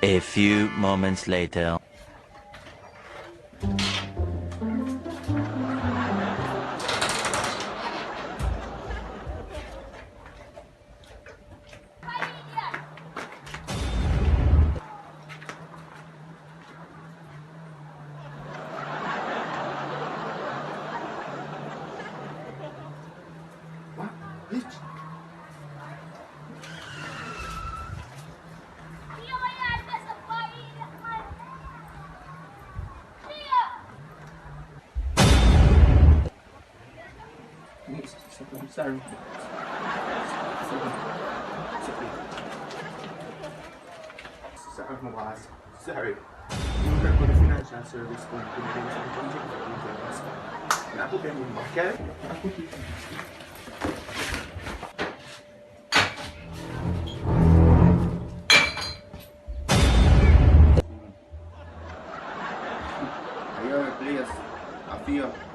A few moments later. What? Bitch. Sorry. Sorry, mawas. Sorry. Yung ko na financial service ko, pinagin sa project for insurance. Na ako kayo mong bakal. Ako dito. Ayun, please. Afio.